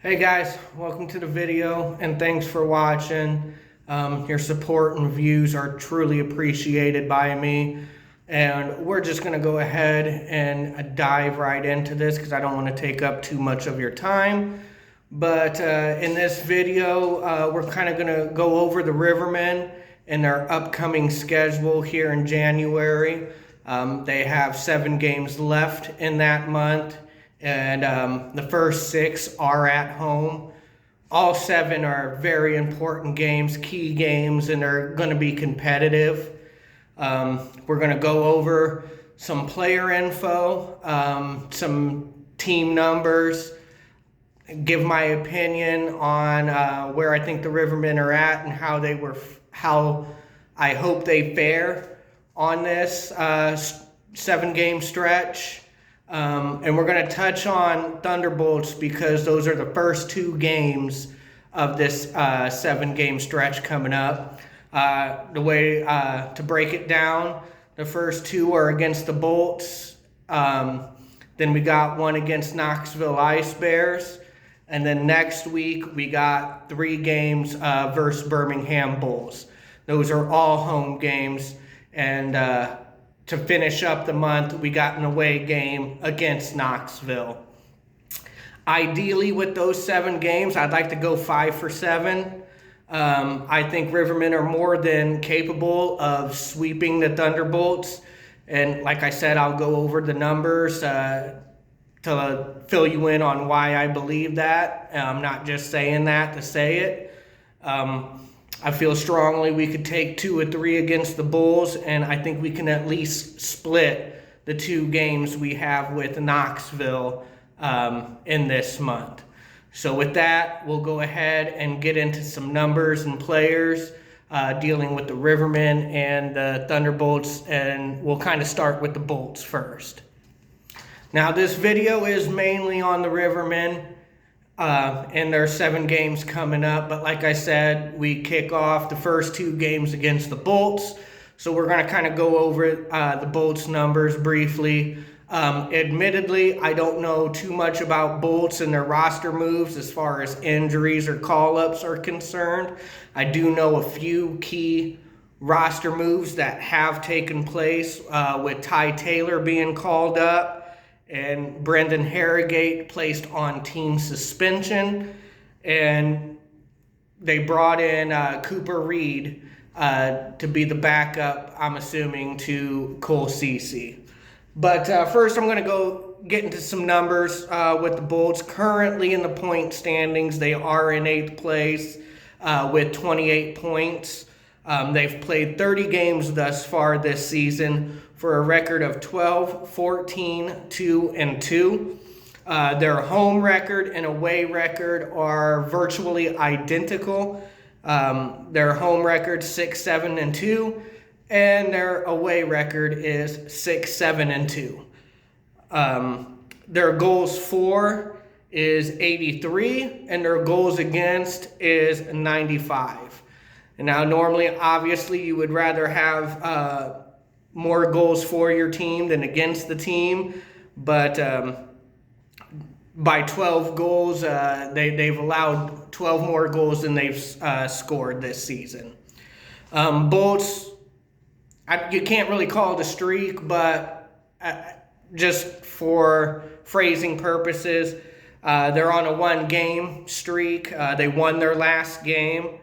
Hey guys, welcome to the video and thanks for watching. Your support and views are truly appreciated by me. And we're just going to go ahead and dive right into this because I don't want to take up too much of your time. But in this video, we're kind of going to go over the Rivermen and their upcoming schedule here in January. They have 7 games left in that month. And the first 6 are at home. All 7 are very important games, key games, and they're going to be competitive. We're going to go over some player info, some team numbers, give my opinion on where I think the Rivermen are at and how I hope they fare on this 7-game stretch. And we're going to touch on Thunderbolts because those are the first 2 games of this 7-game stretch coming up. The way to break it down, the first 2 are against the Bolts. Then we got one against Knoxville Ice Bears. And then next week we got 3 games versus Birmingham Bulls. Those are all home games. And to finish up the month, we got an away game against Knoxville. Ideally, with those 7 games, I'd like to go 5 for 7. I think Rivermen are more than capable of sweeping the Thunderbolts. And like I said, I'll go over the numbers to fill you in on why I believe that. I'm not just saying that to say it. I feel strongly we could take 2 or 3 against the Bulls, and I think we can at least split the 2 games we have with Knoxville in this month. So with that, we'll go ahead and get into some numbers and players dealing with the Rivermen and the Thunderbolts, and we'll kind of start with the Bolts first. Now, this video is mainly on the Rivermen. And there are 7 games coming up, but like I said, we kick off the first 2 games against the Bolts. So we're going to kind of go over the Bolts numbers briefly. Admittedly, I don't know too much about Bolts and their roster moves as far as injuries or call-ups are concerned. I do know a few key roster moves that have taken place with Ty Taylor being called up and Brendan Harrogate placed on team suspension, and they brought in Cooper Reed to be the backup, I'm assuming, to Cole Cece. But first I'm going to go get into some numbers with the Bolts. Currently in the point standings, they are in 8th place with 28 points. They've played 30 games thus far this season for a record of 12, 14, 2, and 2. Their home record and away record are virtually identical. Their home record 6, 7, and 2, and their away record is 6, 7, and 2. Their goals for is 83, and their goals against is 95. And now, normally, obviously, you would rather have more goals for your team than against the team, but by 12 goals, they've allowed 12 more goals than they've scored this season. Bolts, you can't really call it a streak, but just for phrasing purposes, they're on a 1-game streak. They won their last game.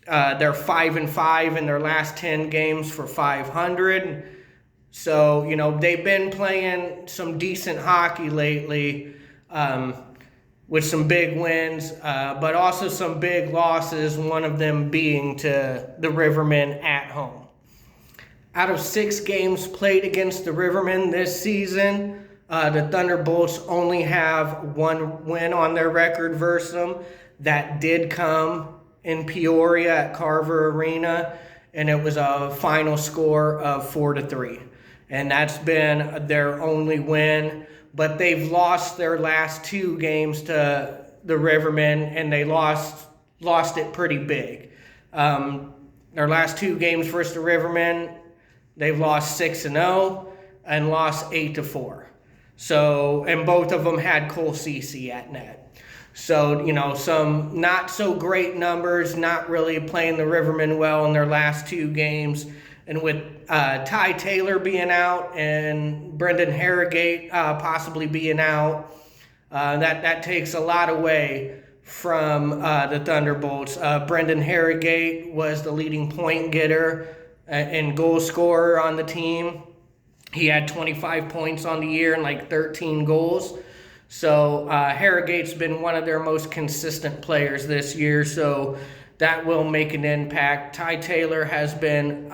They're 5-5 in their last 10 games for 500. So, you know, they've been playing some decent hockey lately with some big wins, but also some big losses, one of them being to the Rivermen at home. Out of 6 games played against the Rivermen this season, the Thunderbolts only have 1 win on their record versus them. That did come in Peoria at Carver Arena, and it was a final score of 4-3. And that's been their only win, but they've lost their last 2 games to the Rivermen, and they lost it pretty big. Their last 2 games versus the Rivermen, they've lost 6-0 and lost 8-4. So, and both of them had Cole Cece at net. So, some not so great numbers, not really playing the Rivermen well in their last 2 games. And with Ty Taylor being out and Brendan Harrogate possibly being out, that takes a lot away from the Thunderbolts. Brendan Harrogate was the leading point getter and goal scorer on the team. He had 25 points on the year and like 13 goals. So Harrogate's been one of their most consistent players this year, so that will make an impact. Ty Taylor has been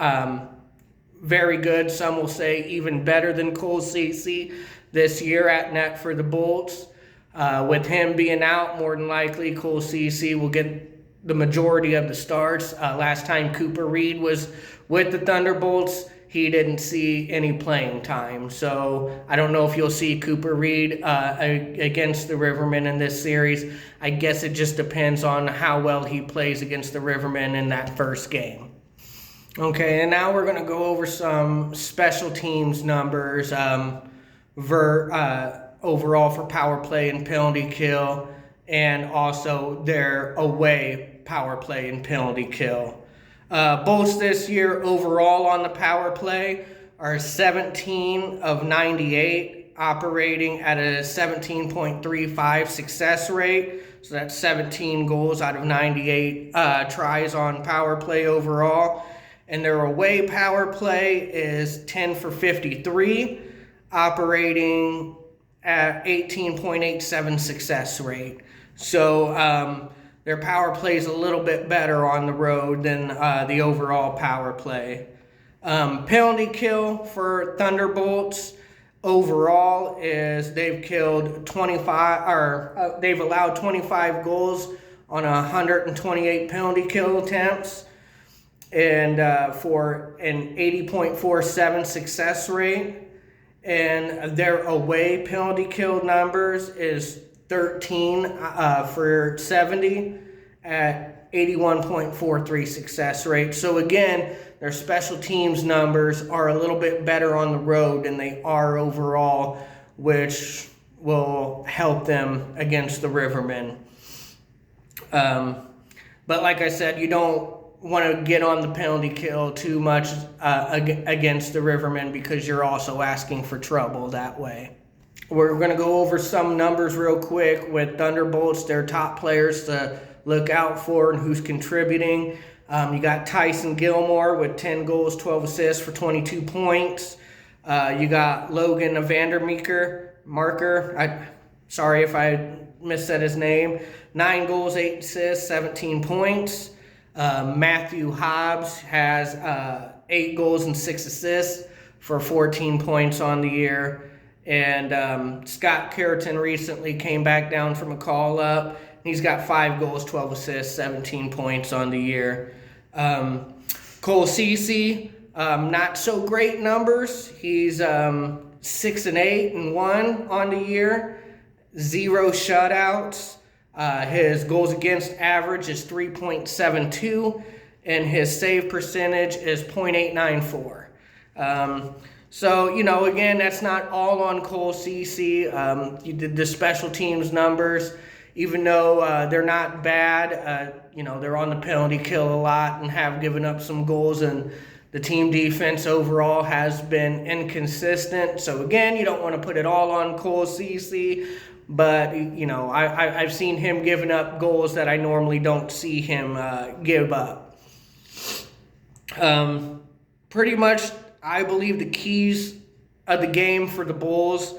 very good. Some will say even better than Cole Cece this year at net for the Bolts. With him being out, more than likely Cole Cece will get the majority of the starts. Last time Cooper Reed was with the Thunderbolts, he didn't see any playing time. So I don't know if you'll see Cooper Reed against the Rivermen in this series. I guess it just depends on how well he plays against the Rivermen in that first game. Okay, and now we're going to go over some special teams numbers overall for power play and penalty kill, and also their away power play and penalty kill. Bolts this year overall on the power play are 17 of 98, operating at a 17.35 success rate. So that's 17 goals out of 98 tries on power play overall. And their away power play is 10 for 53, operating at 18.87 success rate. So their power play is a little bit better on the road than the overall power play. Penalty kill for Thunderbolts overall is they've killed 25, or they've allowed 25 goals on 128 penalty kill attempts, and for an 80.47 success rate. And their away penalty kill numbers is 13 for 70 at 81.43 success rate. So again, their special teams numbers are a little bit better on the road than they are overall, which will help them against the Rivermen. But like I said, you don't want to get on the penalty kill too much against the Rivermen, because you're also asking for trouble that way. We're going to go over some numbers real quick with Thunderbolts, their top players to look out for and who's contributing. You got Tyson Gilmore with 10 goals, 12 assists for 22 points. You got Logan Vandermarker. Sorry if I missaid his name. 9 goals, 8 assists, 17 points. Matthew Hobbs has 8 goals and 6 assists for 14 points on the year. And Scott Carrington recently came back down from a call-up. He's got 5 goals, 12 assists, 17 points on the year. Cole Cece, not so great numbers. He's 6-8-1 on the year, 0 shutouts. His goals against average is 3.72, and his save percentage is .894. So, again, that's not all on Cole Cece. You did the special teams numbers, even though they're not bad. They're on the penalty kill a lot and have given up some goals, and the team defense overall has been inconsistent. So, again, you don't want to put it all on Cole Cece, but, I've seen him giving up goals that I normally don't see him give up. Pretty much, I believe the keys of the game for the Bulls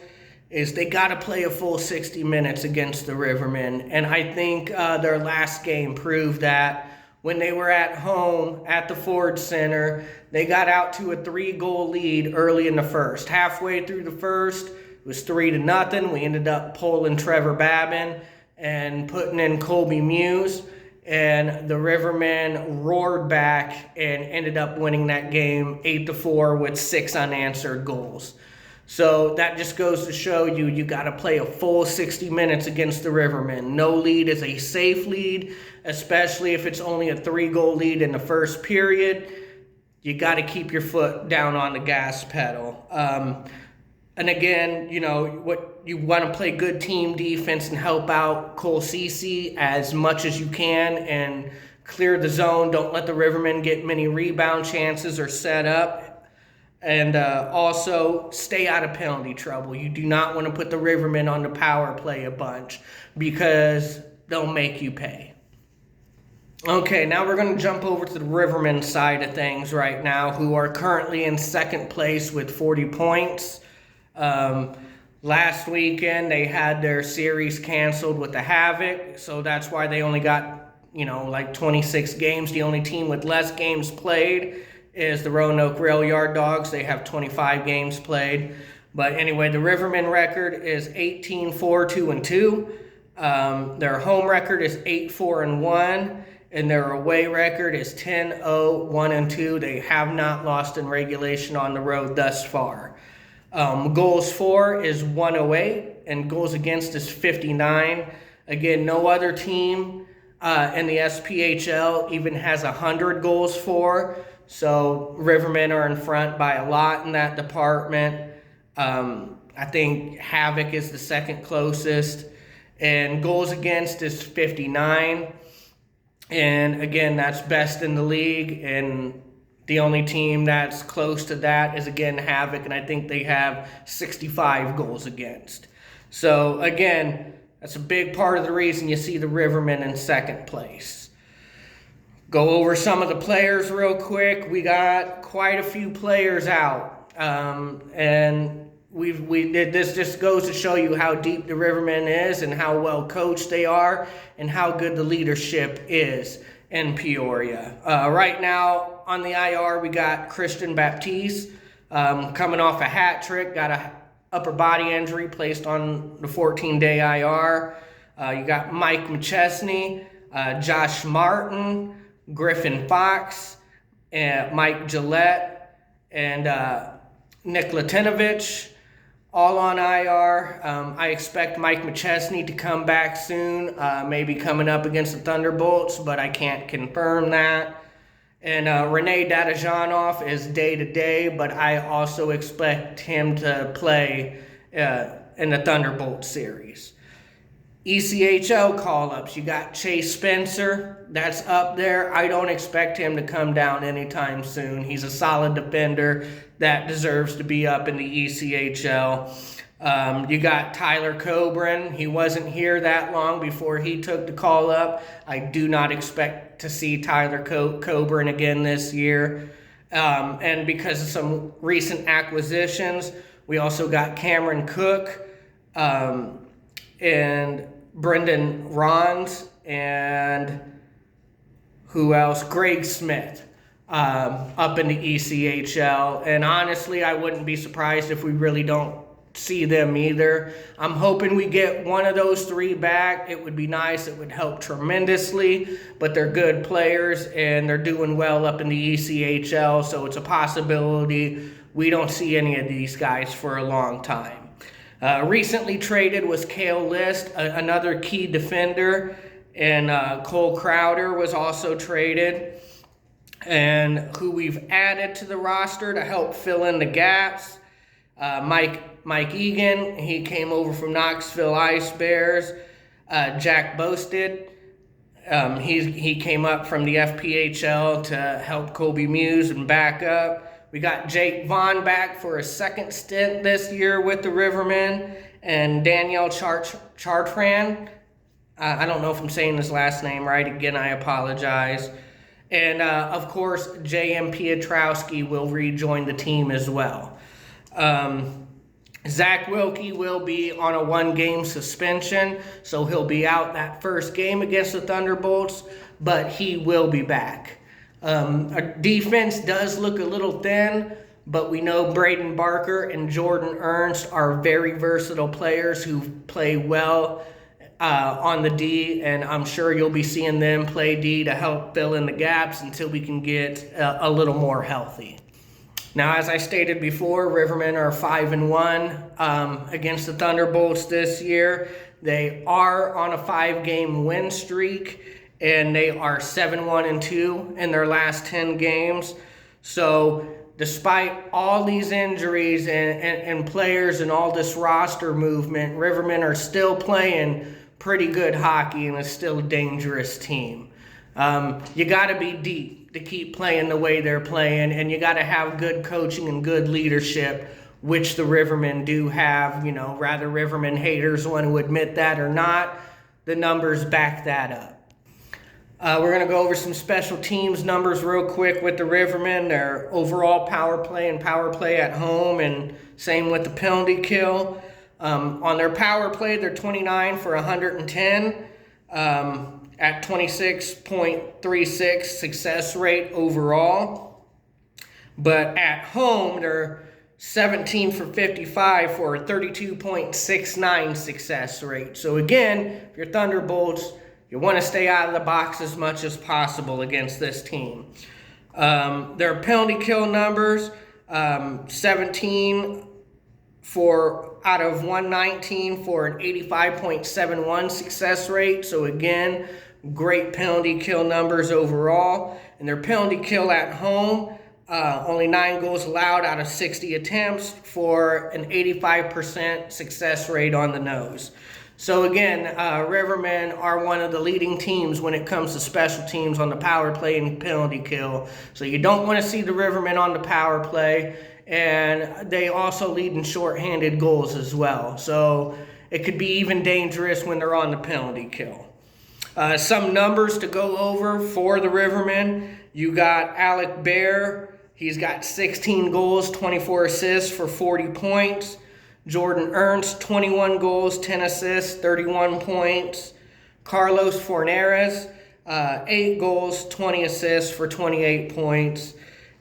is they got to play a full 60 minutes against the Rivermen. And I think their last game proved that. When they were at home at the Ford Center, they got out to a 3-goal lead early in the first. Halfway through the first, it was 3-0. We ended up pulling Trevor Babin and putting in Colby Muse. And the Rivermen roared back and ended up winning that game 8-4 with 6 unanswered goals. So that just goes to show you got to play a full 60 minutes against the Rivermen. No lead is a safe lead, especially if it's only a 3-goal lead in the first period. You got to keep your foot down on the gas pedal. And again, you know, what you want to play good team defense and help out Cole Cece as much as you can and clear the zone. Don't let the Rivermen get many rebound chances or set up. And also stay out of penalty trouble. You do not want to put the Rivermen on the power play a bunch because they'll make you pay. Okay, now we're going to jump over to the Rivermen side of things right now, who are currently in second place with 40 points. Last weekend, they had their series canceled with the Havoc, so that's why they only got, you know, like 26 games. The only team with less games played is the Roanoke Rail Yard Dogs. They have 25 games played. But anyway, the Rivermen record is 18-4-2-2. Their home record is 8-4-1. And their away record is 10-0-1-2. They have not lost in regulation on the road thus far. Goals for is 108, and goals against is 59. Again, no other team in the SPHL even has 100 goals for. So Rivermen are in front by a lot in that department. I think Havoc is the second closest, and goals against is 59. And again, that's best in the league, and the only team that's close to that is, again, Havoc, and I think they have 65 goals against. So, again, that's a big part of the reason you see the Rivermen in second place. Go over some of the players real quick. We got quite a few players out, and this just goes to show you how deep the Rivermen is and how well coached they are and how good the leadership is in Peoria. Right now on the IR, we got Christian Baptiste coming off a hat trick, got a upper body injury, placed on the 14-day IR. You got Mike McChesney, Josh Martin, Griffin Fox, and Mike Gillette, and Nick Latinovich, all on IR. I expect Mike McChesney to come back soon, maybe coming up against the Thunderbolts, but I can't confirm that. And Renee Dadajanov is day-to-day, but I also expect him to play in the Thunderbolt series. ECHL call-ups, you got Chase Spencer, that's up there. I don't expect him to come down anytime soon. He's a solid defender that deserves to be up in the ECHL. You got Tyler Coburn. He wasn't here that long before he took the call up. I do not expect to see Tyler Coburn again this year. And because of some recent acquisitions, we also got Cameron Cook and Brendan Rons, and who else? Greg Smith up in the ECHL. And honestly, I wouldn't be surprised if we really don't see them either. I'm hoping we get one of those three back. It would be nice. It would help tremendously. But they're good players, and they're doing well up in the ECHL, so it's a possibility we don't see any of these guys for a long time. Recently traded was Cale List, another key defender, and Cole Crowder was also traded, and who we've added to the roster to help fill in the gaps. Mike Egan, he came over from Knoxville Ice Bears. Jack Boasted, he came up from the FPHL to help Colby Muse and back up. We got Jake Vaughn back for a second stint this year with the Rivermen, and Danielle Chartrand. I don't know if I'm saying his last name right. Again, I apologize. And, of course, J.M. Piotrowski will rejoin the team as well. Zach Wilkie will be on a one-game suspension, so he'll be out that first game against the Thunderbolts, but he will be back. Our defense does look a little thin, but we know Braden Barker and Jordan Ernst are very versatile players who play well on the D, and I'm sure you'll be seeing them play D to help fill in the gaps until we can get a little more healthy. Now, as I stated before, Rivermen are 5-1 against the Thunderbolts this year. They are on a 5-game win streak, and they are 7-1-2 in their last 10 games. So despite all these injuries and players and all this roster movement, Rivermen are still playing pretty good hockey and is still a dangerous team. You got to be deep to keep playing the way they're playing, and you got to have good coaching and good leadership, which the Rivermen do have. You know, rather Rivermen haters want to admit that or not, the numbers back that up. We're going to go over some special teams numbers real quick with the Rivermen. Their overall power play and power play at home, and same with the penalty kill. On their power play, they're 29 for 110 at 26.36 success rate overall. But at home, they're 17 for 55 for a 32.69 success rate. So again, if you're Thunderbolts, you want to stay out of the box as much as possible against this team. Their penalty kill numbers, 17 out of 119 for an 85.71 success rate. So again, great penalty kill numbers overall. And their penalty kill at home, only 9 goals allowed out of 60 attempts for an 85% success rate on the nose. So again, Rivermen are one of the leading teams when it comes to special teams on the power play and penalty kill. So you don't want to see the Rivermen on the power play, and they also lead in shorthanded goals as well. So it could be even dangerous when they're on the penalty kill. Some numbers to go over for the Rivermen. You got Alec Bear. He's got 16 goals, 24 assists for 40 points. Jordan Ernst, 21 goals, 10 assists, 31 points. Carlos Forneres, 8 goals, 20 assists for 28 points.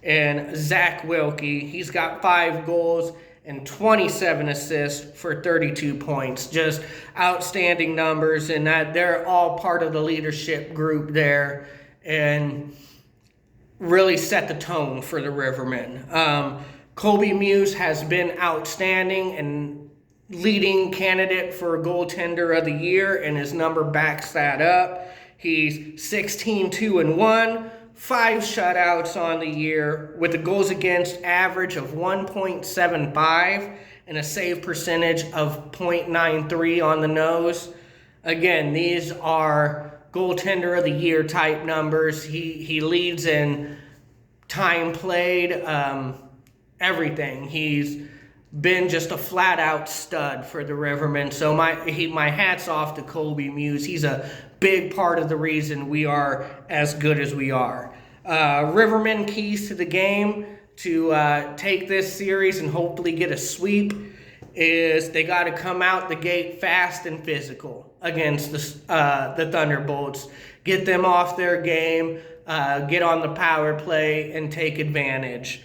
And Zach Wilkie, he's got 5 goals and 27 assists for 32 points. Just outstanding numbers, and that they're all part of the leadership group there and really set the tone for the Rivermen. Colby Muse has been outstanding and leading candidate for goaltender of the year, and his number backs that up. He's 16-2-1, 5 shutouts on the year with a goals against average of 1.75 and a save percentage of .93 on the nose. Again, these are goaltender of the year type numbers. He leads in time played, everything. He's been just a flat-out stud for the Rivermen. So my hat's off to Colby Muse. He's a big part of the reason we are as good as we are. Rivermen keys to the game to take this series and hopefully get a sweep is they got to come out the gate fast and physical against the Thunderbolts. Get them off their game, get on the power play, and take advantage.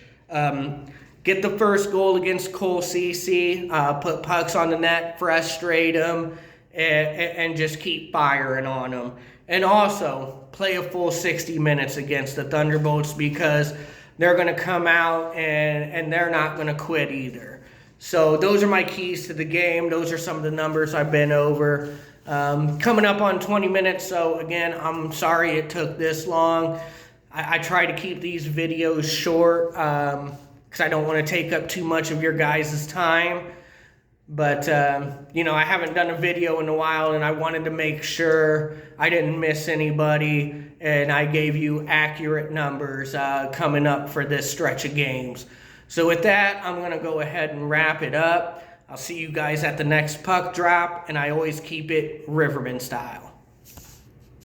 Get the first goal against Cole Cece, put pucks on the net, frustrate them, and just keep firing on them. And also, play a full 60 minutes against the Thunderbolts, because they're going to come out and they're not going to quit either. So those are my keys to the game. Those are some of the numbers I've been over. Coming up on 20 minutes, so again, I'm sorry it took this long. I try to keep these videos short, because I don't want to take up too much of your guys' time. But, you know, I haven't done a video in a while, and I wanted to make sure I didn't miss anybody, and I gave you accurate numbers coming up for this stretch of games. So with that, I'm going to go ahead and wrap it up. I'll see you guys at the next puck drop, and I always keep it Rivermen style.